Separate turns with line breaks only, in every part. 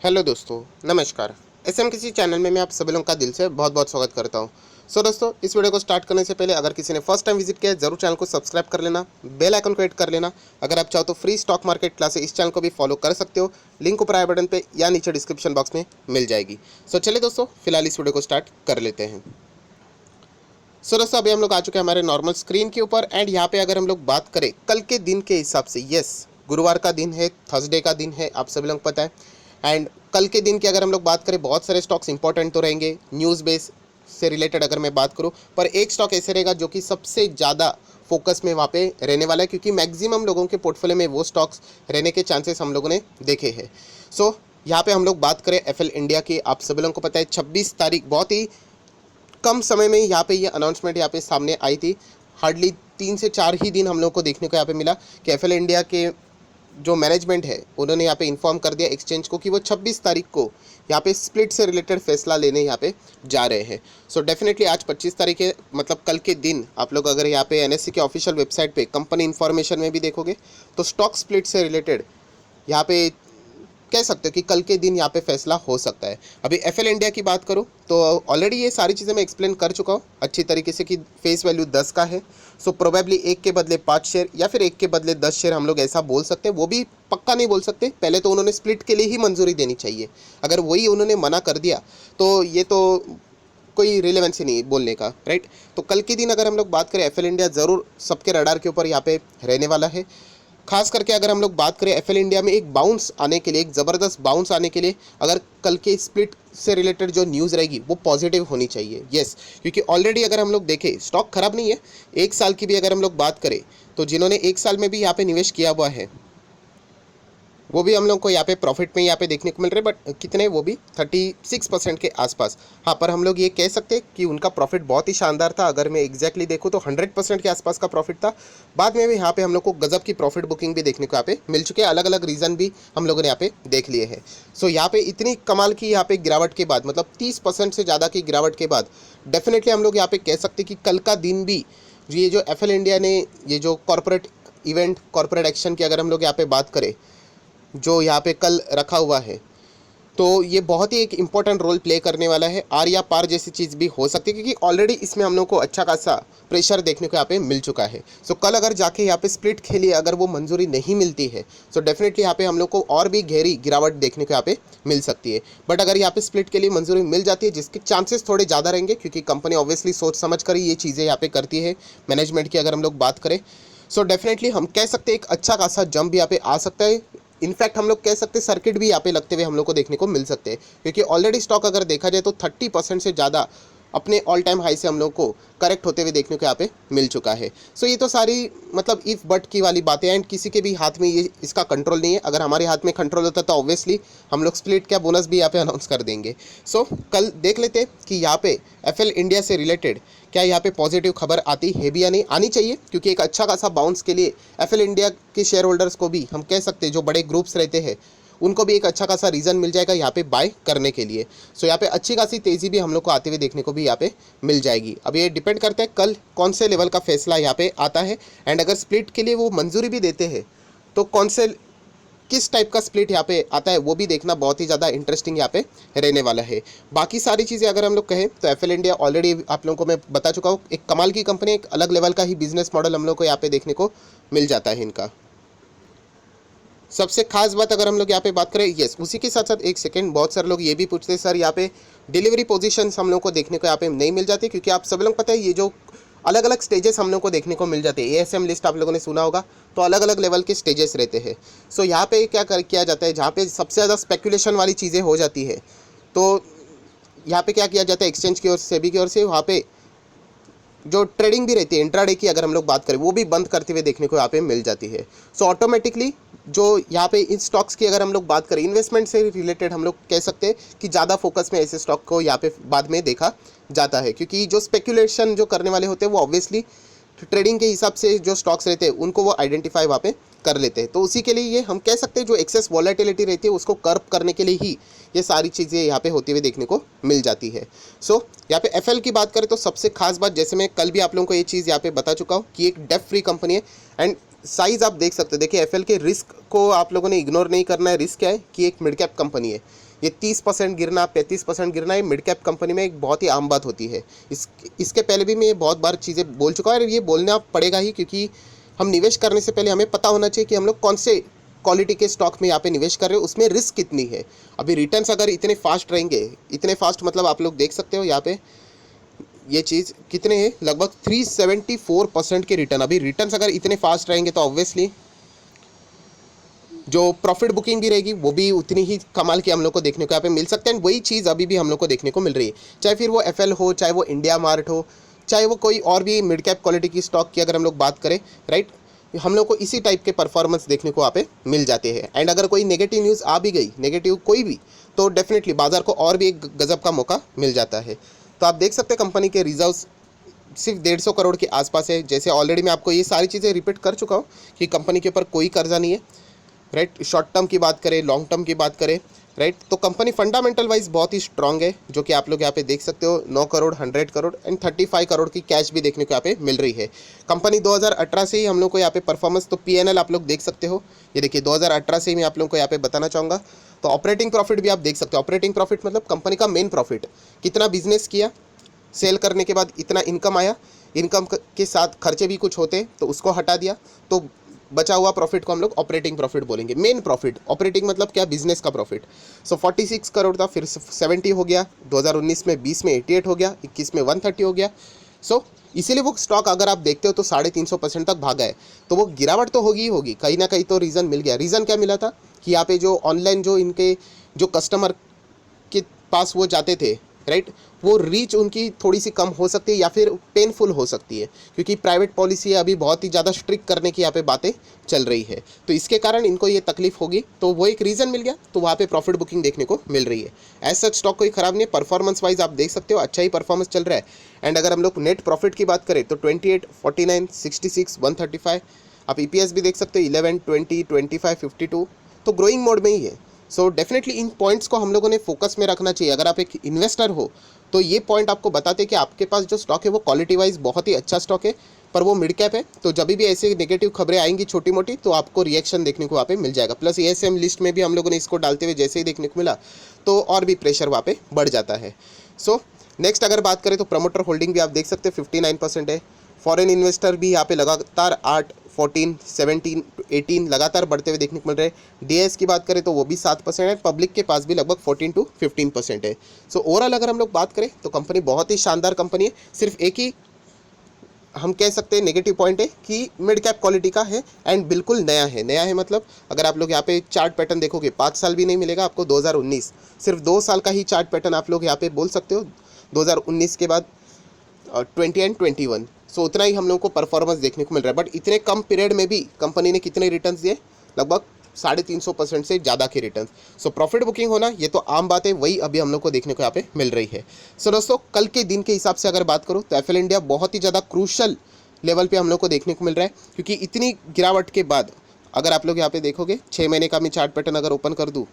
Hello दोस्तों, नमस्कार। SM किसी चैनल में मैं आप सभी लोगों का दिल से बहुत बहुत स्वागत करता हूं। दोस्तों, इस वीडियो को स्टार्ट करने से पहले अगर किसी ने फर्स्ट टाइम विजिट किया है जरूर चैनल को सब्सक्राइब कर लेना, बेल आइकन को हिट कर लेना। अगर आप चाहो तो फ्री स्टॉक मार्केट क्लास इस चैनल को भी फॉलो कर सकते हो, लिंक ऊपर आई बटन पे या नीचे डिस्क्रिप्शन बॉक्स में मिल जाएगी। चलिए दोस्तों, फिलहाल इस वीडियो को स्टार्ट कर लेते हैं। दोस्तों, अभी हम लोग आ चुके हैं हमारे नॉर्मल स्क्रीन के ऊपर एंड यहाँ पे अगर हम लोग बात करें कल के दिन के हिसाब से, यस गुरुवार का दिन है, थर्सडे का दिन है, आप सभी लोग को पता है। एंड कल के दिन की अगर हम लोग बात करें बहुत सारे स्टॉक्स इंपॉर्टेंट तो रहेंगे न्यूज़ बेस से रिलेटेड अगर मैं बात करूं, पर एक स्टॉक ऐसे रहेगा जो कि सबसे ज़्यादा फोकस में वहाँ पे रहने वाला है, क्योंकि मैक्सिमम लोगों के पोर्टफोलियो में वो स्टॉक्स रहने के चांसेस हम लोगों ने देखे हैं। यहाँ पे हम लोग बात करें एफएल इंडिया की, आप सभी लोगों को पता है 26 तारीख बहुत ही कम समय में यहाँ पे ये अनाउंसमेंट यहाँ पे सामने आई थी। हार्डली 3 से 4 ही दिन हम लोग को देखने को यहाँ पे मिला कि एफएल इंडिया के जो मैनेजमेंट है उन्होंने यहाँ पे इन्फॉर्म कर दिया एक्सचेंज को कि वो 26 तारीख को यहाँ पे स्प्लिट से रिलेटेड फैसला लेने यहाँ पे जा रहे हैं। डेफिनेटली आज 25 तारीख है, मतलब कल के दिन आप लोग अगर यहाँ पे एनएससी के ऑफिशियल वेबसाइट पे कंपनी इन्फॉर्मेशन में भी देखोगे तो स्टॉक स्प्लिट से रिलेटेड यहाँ पे कह सकते हो कि कल के दिन यहाँ पे फैसला हो सकता है। अभी एफएल इंडिया की बात करूँ तो ऑलरेडी ये सारी चीज़ें मैं एक्सप्लेन कर चुका हूँ अच्छी तरीके से कि फेस वैल्यू 10 का है। प्रोबेबली 1 के बदले 5 शेयर या फिर 1 के बदले 10 शेयर हम लोग ऐसा बोल सकते हैं, वो भी पक्का नहीं बोल सकते। पहले तो उन्होंने स्प्लिट के लिए ही मंजूरी देनी चाहिए, अगर वही उन्होंने मना कर दिया तो ये तो कोई रिलेवेंसी नहीं बोलने का, राइट। तो कल के दिन अगर हम लोग बात करें एफएल इंडिया ज़रूर सबके रडार के ऊपर यहाँ पे रहने वाला है। खास करके अगर हम लोग बात करें एफएल इंडिया में एक बाउंस आने के लिए, एक ज़बरदस्त बाउंस आने के लिए, अगर कल के स्प्लिट से रिलेटेड जो न्यूज़ रहेगी वो पॉजिटिव होनी चाहिए, यस। क्योंकि ऑलरेडी अगर हम लोग देखें स्टॉक खराब नहीं है। 1 साल की भी अगर हम लोग बात करें तो जिन्होंने 1 साल में भी यहाँ पे निवेश किया हुआ है वो भी हम लोग को यहाँ पे प्रॉफिट में यहाँ पे देखने को मिल रहे हैं, बट कितने, वो भी 36% के आसपास। हाँ, पर हम लोग ये कह सकते हैं कि उनका प्रॉफिट बहुत ही शानदार था। अगर मैं एग्जैक्टली देखूँ तो 100% के आसपास का प्रॉफिट था। बाद में भी यहाँ पे हम लोग को गजब की प्रॉफिट बुकिंग भी देखने को यहाँ पे मिल चुके हैं, अलग अलग रीज़न भी हम लोगों ने यहाँ पे देख लिए हैं। यहाँ पे इतनी कमाल की यहाँ पे गिरावट के बाद, मतलब 30% से ज़्यादा की गिरावट के बाद डेफिनेटली हम लोग यहाँ पे कह सकते हैं कि कल का दिन भी ये जो एफएल इंडिया ने ये जो कॉर्पोरेट इवेंट, कॉर्पोरेट एक्शन की अगर हम लोग यहाँ पे बात करें जो यहाँ पे कल रखा हुआ है, तो ये बहुत ही एक इम्पॉर्टेंट रोल प्ले करने वाला है। आर या पार जैसी चीज़ भी हो सकती है, क्योंकि ऑलरेडी इसमें हम लोग को अच्छा खासा प्रेशर देखने को यहाँ पे मिल चुका है। कल अगर जाके यहाँ पे स्प्लिट के लिए अगर वो मंजूरी नहीं मिलती है डेफिनेटली यहाँ पे हम लोग को और भी गहरी गिरावट देखने को यहाँ पे मिल सकती है। बट अगर यहाँ पे स्प्लिट के लिए मंजूरी मिल जाती है, जिसके चांसेस थोड़े ज़्यादा रहेंगे, क्योंकि कंपनी ऑब्वियसली सोच समझ कर ही ये चीज़ें यहाँ पे करती है मैनेजमेंट की अगर हम लोग बात करें। डेफिनेटली हम कह सकते हैं एक अच्छा खासा जंप यहाँ पे आ सकता है। इनफैक्ट हम लोग कह सकते हैं सर्किट भी यहाँ पे लगते हुए हम लोग को देखने को मिल सकते हैं, क्योंकि ऑलरेडी स्टॉक अगर देखा जाए तो 30% से ज़्यादा अपने ऑल टाइम हाई से हम लोग को करेक्ट होते हुए देखने को यहाँ पे मिल चुका है। ये तो सारी मतलब इफ़ बट की वाली बातें हैं एंड किसी के भी हाथ में ये इसका कंट्रोल नहीं है। अगर हमारे हाथ में कंट्रोल होता तो ऑब्वियसली हम लोग स्प्लिट क्या बोनस भी यहाँ पे अनाउंस कर देंगे। कल देख लेते हैं कि यहाँ पे एफएल इंडिया से रिलेटेड क्या यहाँ पे पॉजिटिव खबर आती है भी या नहीं। आनी चाहिए, क्योंकि एक अच्छा खासा बाउंस के लिए एफएल इंडिया के शेयर होल्डर्स को भी हम कह सकते हैं, जो बड़े ग्रुप्स रहते हैं उनको भी एक अच्छा खासा रीज़न मिल जाएगा यहाँ पे बाय करने के लिए। यहाँ पे अच्छी खासी तेज़ी भी हम लोग को आते हुए देखने को भी यहाँ पे मिल जाएगी। अब ये डिपेंड करता है कल कौन से लेवल का फैसला यहाँ पे आता है, एंड अगर स्प्लिट के लिए वो मंजूरी भी देते हैं तो कौन से किस टाइप का स्प्लिट यहाँ पे आता है वो भी देखना बहुत ही ज़्यादा इंटरेस्टिंग यहाँ पे रहने वाला है। बाकी सारी चीज़ें अगर हम लोग कहें तो एफएल इंडिया ऑलरेडी आप लोगों को मैं बता चुका हूँ, एक कमाल की कंपनी, एक अलग लेवल का ही बिजनेस मॉडल हम लोग को यहाँ पे देखने को मिल जाता है इनका। सबसे खास बात अगर हम लोग यहाँ पे बात करें, यस उसी के साथ साथ एक सेकंड, बहुत सारे लोग ये भी पूछते हैं सर यहाँ पे डिलीवरी पोजीशंस हम लोग को देखने को यहाँ पे नहीं मिल जाती, क्योंकि आप सब लोग पता है ये जो अलग अलग स्टेजेस हम लोग को देखने को मिल जाते हैं। एएसएम लिस्ट आप लोगों ने सुना होगा, तो अलग अलग लेवल के स्टेजेस रहते हैं। यहाँ पे क्या किया जाता है, जहाँ पे सबसे ज़्यादा स्पेकुलेशन वाली चीज़ें हो जाती है तो यहाँ पे क्या किया जाता है, एक्सचेंज की ओर से, सेबी की ओर से, वहाँ पे जो ट्रेडिंग भी रहती है इंट्राडे की अगर हम लोग बात करें वो भी बंद करते हुए देखने को यहाँ पे मिल जाती है। ऑटोमेटिकली जो यहाँ पे इन स्टॉक्स की अगर हम लोग बात करें इन्वेस्टमेंट से रिलेटेड, हम लोग कह सकते हैं कि ज़्यादा फोकस में ऐसे स्टॉक को यहाँ पे बाद में देखा जाता है, क्योंकि जो स्पेकुलेशन जो करने वाले होते हैं वो ऑब्वियसली ट्रेडिंग के हिसाब से जो स्टॉक्स रहते हैं उनको वो आइडेंटिफाई वहाँ पे कर लेते हैं। तो उसी के लिए ये हम कह सकते हैं जो एक्सेस वॉलेटिलिटी रहती है उसको कर्व करने के लिए ही ये सारी चीज़ें यहाँ पे होती हुई देखने को मिल जाती है। यहाँ पे एफएल की बात करें तो सबसे खास बात, जैसे मैं कल भी आप लोगों को ये चीज़ यहाँ पे बता चुका हूँ कि एक डेब्ट फ्री कंपनी है एंड साइज़ आप देख सकते हैं। देखिए एफएल के रिस्क को आप लोगों ने इग्नोर नहीं करना है। रिस्क क्या है कि एक मिड कैप कंपनी है, ये 30% गिरना, 35% गिरना, ये मिड कैप कंपनी में एक बहुत ही आम बात होती है। इसके पहले भी मैं ये बहुत बार चीज़ें बोल चुका हूँ और ये बोलना पड़ेगा ही, क्योंकि हम निवेश करने से पहले हमें पता होना चाहिए कि हम लोग कौन से क्वालिटी के स्टॉक में यहाँ पे निवेश कर रहे हो, उसमें रिस्क कितनी है। अभी रिटर्न्स अगर इतने फास्ट रहेंगे, इतने फास्ट मतलब आप लोग देख सकते हो यहाँ पे ये चीज़ कितने हैं, लगभग 374% के रिटर्न। अभी रिटर्न्स अगर इतने फास्ट रहेंगे तो ऑब्वियसली जो प्रॉफिट बुकिंग भी रहेगी वो भी उतनी ही कमाल की हम लोग को देखने को यहाँ पे मिल सकता है। वही चीज़ अभी भी हम लोग को देखने को मिल रही है, चाहे फिर वो एफएल हो, चाहे वो इंडिया मार्ट हो, चाहे वो कोई और भी मिड कैप क्वालिटी की स्टॉक की अगर हम लोग बात करें, राइट, हम लोग को इसी टाइप के परफॉर्मेंस देखने को यहाँ पे मिल जाते हैं। एंड अगर कोई नेगेटिव न्यूज़ आ भी गई, नेगेटिव कोई भी, तो डेफिनेटली बाजार को और भी एक गजब का मौका मिल जाता है। तो आप देख सकते हैं कंपनी के रिजर्व्स सिर्फ 150 करोड़ के आसपास है। जैसे ऑलरेडी मैं आपको ये सारी चीज़ें रिपीट कर चुका हूँ कि कंपनी के ऊपर कोई कर्जा नहीं है, राइट। शॉर्ट टर्म की बात करें, लॉन्ग टर्म की बात करें, राइट, तो कंपनी फंडामेंटल वाइज बहुत ही स्ट्रांग है, जो कि आप लोग यहाँ पे देख सकते हो। 9 करोड़, 100 करोड़ एंड 35 करोड़ की कैश भी देखने को यहाँ पे मिल रही है। कंपनी 2018 से ही हम लोग को यहाँ पे परफॉर्मेंस, तो पीएनएल आप लोग देख सकते हो, ये देखिए 2018 से ही मैं आप लोगों को यहाँ पे बताना चाहूँगा। तो ऑपरेटिंग प्रॉफिट भी आप देख सकते हो। ऑपरेटिंग प्रॉफिट मतलब कंपनी का मेन प्रॉफिट, कितना बिजनेस किया, सेल करने के बाद इतना इनकम आया, इनकम के साथ खर्चे भी कुछ होते तो उसको हटा दिया, तो बचा हुआ प्रॉफिट को हम लोग ऑपरेटिंग प्रॉफिट बोलेंगे। मेन प्रॉफिट, ऑपरेटिंग मतलब क्या, बिजनेस का प्रॉफिट। सो 46 करोड़ था, फिर 70 हो गया, 2019 में 20 में 88 हो गया, 21 में 130 हो गया। सो इसीलिए वो स्टॉक अगर आप देखते हो तो 350% तक भागा है। तो वो गिरावट तो होगी ही होगी, कहीं ना कहीं तो रीज़न मिल गया। रीज़न क्या मिला था कि यहाँ पे जो ऑनलाइन जो इनके जो कस्टमर के पास वो जाते थे, राइट, वो रीच उनकी थोड़ी सी कम हो सकती है या फिर पेनफुल हो सकती है, क्योंकि प्राइवेट पॉलिसी अभी बहुत ही ज़्यादा स्ट्रिक्ट करने की यहाँ पे बातें चल रही है, तो इसके कारण इनको ये तकलीफ होगी। तो वो एक रीज़न मिल गया, तो वहाँ पे प्रॉफिट बुकिंग देखने को मिल रही है। एज सच स्टॉक कोई ख़राब नहीं है, परफॉर्मेंस वाइज आप देख सकते हो अच्छा ही परफॉर्मेंस चल रहा है। एंड अगर हम लोग नेट प्रॉफिट की बात करें तो 28, 49, 66, 135, आप ईपीएस भी देख सकते हो 11, 20, 25, 52, तो ग्रोइंग मोड में ही है। सो डेफिनेटली इन पॉइंट्स को हम लोगों ने फोकस में रखना चाहिए। अगर आप एक इन्वेस्टर हो तो ये पॉइंट आपको बताते हैं कि आपके पास जो स्टॉक है वो क्वालिटी वाइज बहुत ही अच्छा स्टॉक है, पर वो मिड कैप है। तो जब भी ऐसे नेगेटिव खबरें आएंगी छोटी मोटी, तो आपको रिएक्शन देखने को वहाँ पे मिल जाएगा। प्लस एएसएम लिस्ट में भी हम लोगों ने इसको डालते हुए जैसे ही देखने को मिला, तो और भी प्रेशर वहाँ पे बढ़ जाता है। सो नेक्स्ट अगर बात करें तो प्रमोटर होल्डिंग भी आप देख सकते हैं 59% है। फॉरेन इन्वेस्टर भी यहाँ पे लगातार 8, 14, 17, 18 लगातार बढ़ते हुए देखने को मिल रहे हैं। डीएस की बात करें तो वो भी 7% है। पब्लिक के पास भी लगभग 14 to 15% है। सो ओवरऑल अगर हम लोग बात करें तो कंपनी बहुत ही शानदार कंपनी है। सिर्फ एक ही हम कह सकते हैं नेगेटिव पॉइंट है कि मिड कैप क्वालिटी का है एंड बिल्कुल नया है। नया है मतलब अगर आप लोग यहाँ पे चार्ट पैटर्न देखोगे 5 साल भी नहीं मिलेगा आपको, 2019 सिर्फ 2 साल का ही चार्ट पैटर्न आप लोग यहाँ पे बोल सकते हो। 2019 के बाद 20 एंड 21, सो उतना ही हम लोगों को परफॉर्मेंस देखने को मिल रहा है। बट इतने कम पीरियड में भी कंपनी ने कितने रिटर्न्स दिए, लगभग 350% से ज़्यादा के रिटर्न। सो प्रॉफिट बुकिंग होना ये तो आम बात है, वही अभी हम लोग को देखने को यहाँ पे मिल रही है। सो दोस्तों कल के दिन के हिसाब से अगर बात करूँ तो एफएल इंडिया बहुत ही ज़्यादा क्रूशल लेवल पे हम लोग को देखने को मिल रहा है, क्योंकि इतनी गिरावट के बाद अगर आप लोग यहाँ पे देखोगे 6 महीने का मैं चार्ट पैटर्न अगर ओपन कर दूँ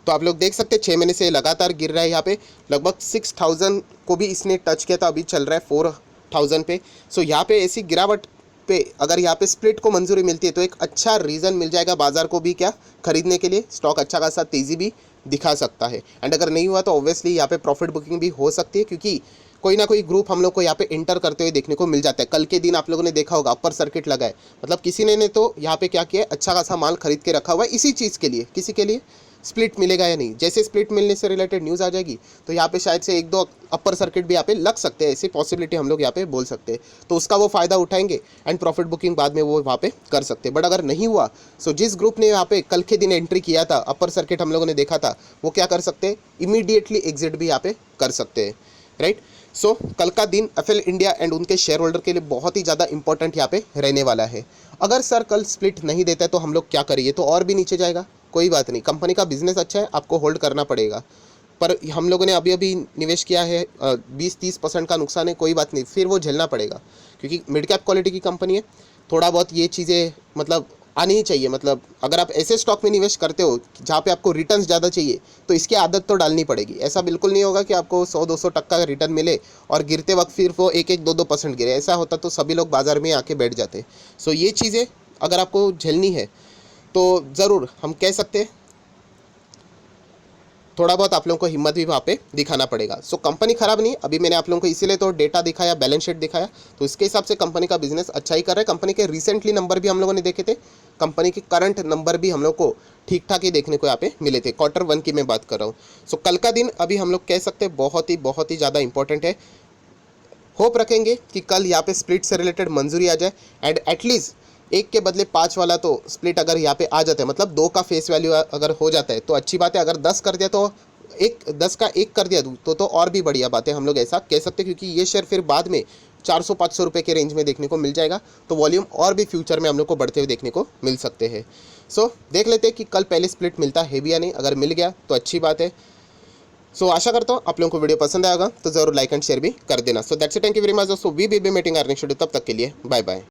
तो आप लोग देख सकते हैं 6 महीने से लगातार गिर रहा है। यहाँ पे लगभग 6000 को भी इसने टच किया था, अभी चल रहा है 4000 पे। सो यहाँ पे ऐसी गिरावट पे अगर यहाँ पे स्प्लिट को मंजूरी मिलती है तो एक अच्छा रीज़न मिल जाएगा बाजार को भी क्या खरीदने के लिए। स्टॉक अच्छा खासा तेज़ी भी दिखा सकता है। एंड अगर नहीं हुआ तो ऑब्वियसली यहाँ पे प्रॉफिट बुकिंग भी हो सकती है, क्योंकि कोई ना कोई ग्रुप हम लोग को यहाँ पे एंटर करते हुए देखने को मिल जाता है। कल के दिन आप लोगों ने देखा होगा अपर सर्किट लगा है, मतलब किसी ने तो यहाँ पे क्या किया, अच्छा खासा माल खरीद के रखा हुआ है इसी चीज़ के लिए। किसी के लिए स्प्लिट मिलेगा या नहीं, जैसे स्प्लिट मिलने से रिलेटेड न्यूज़ आ जाएगी तो यहाँ पे शायद से 1-2 अपर सर्किट भी यहाँ पे लग सकते हैं, ऐसी पॉसिबिलिटी हम लोग यहाँ पे बोल सकते हैं। तो उसका वो फ़ायदा उठाएंगे एंड प्रॉफिट बुकिंग बाद में वो वहाँ पे कर सकते हैं। बट अगर नहीं हुआ सो जिस ग्रुप ने यहाँ पे कल के दिन एंट्री किया था, अपर सर्किट हम लोगों ने देखा था, वो क्या कर सकते हैं, इमीडिएटली एग्जिट भी यहाँ पे कर सकते हैं, राइट। सो कल का दिन एफएल इंडिया एंड उनके शेयर होल्डर के लिए बहुत ही ज़्यादा इंपॉर्टेंट यहाँ पे रहने वाला है। अगर सर कल स्प्लिट नहीं देता है तो हम लोग क्या करिए, तो और भी नीचे जाएगा, कोई बात नहीं, कंपनी का बिजनेस अच्छा है, आपको होल्ड करना पड़ेगा। पर हम लोगों ने अभी अभी निवेश किया है, 20-30% का नुकसान है, कोई बात नहीं, फिर वो झेलना पड़ेगा, क्योंकि मिड कैप क्वालिटी की कंपनी है। थोड़ा बहुत ये चीज़ें मतलब आनी ही चाहिए। मतलब अगर आप ऐसे स्टॉक में निवेश करते हो जहाँ पे आपको रिटर्न्स ज़्यादा चाहिए तो इसकी आदत तो डालनी पड़ेगी। ऐसा बिल्कुल नहीं होगा कि आपको 100-200% का रिटर्न मिले और गिरते वक्त फिर वो 1-2% गिरे। ऐसा होता तो सभी लोग बाज़ार में आके बैठ जाते। सो ये चीज़ें अगर आपको झेलनी है तो ज़रूर हम कह सकते हैं थोड़ा बहुत आप लोगों को हिम्मत भी वहाँ पे दिखाना पड़ेगा। सो कंपनी खराब नहीं, अभी मैंने आप लोगों को इसीलिए तो डेटा दिखाया, बैलेंस शीट दिखाया, तो इसके हिसाब से कंपनी का बिजनेस अच्छा ही कर रहा है। कंपनी के रिसेंटली नंबर भी हम लोगों ने देखे थे, कंपनी के करंट नंबर भी हम लोग को ठीक ठाक ही देखने को यहाँ पे मिले थे। Q1 की मैं बात कर रहा हूँ। सो कल का दिन अभी हम लोग कह सकते हैं बहुत ही ज़्यादा इंपॉर्टेंट है। होप रखेंगे कि कल यहाँ पे स्प्लिट से रिलेटेड मंजूरी आ जाए एंड एटलीस्ट 1 के बदले 5 वाला तो स्प्लिट अगर यहाँ पे आ जाता है, मतलब 2 का फेस वैल्यू अगर हो जाता है तो अच्छी बात है। अगर 10 कर दिया तो 10 का 1 कर दिया तो और भी बढ़िया बात है, हम लोग ऐसा कह सकते हैं, क्योंकि ये शेयर फिर बाद में 400-500 रुपये के रेंज में देखने को मिल जाएगा, तो वॉल्यूम और भी फ्यूचर में हम लोग को बढ़ते हुए देखने को मिल सकते हैं। सो देख लेते हैं कि कल पहले स्प्लिट मिलता है भी या नहीं। अगर मिल गया तो अच्छी बात है। सो आशा करता हूँ आप लोगों को वीडियो पसंद आएगा, तो जरूर लाइक एंड शेयर भी कर देना। So that's it, thank you very much दोस्तों। We will be meeting earning schedule, तब तक के लिए बाय बाय।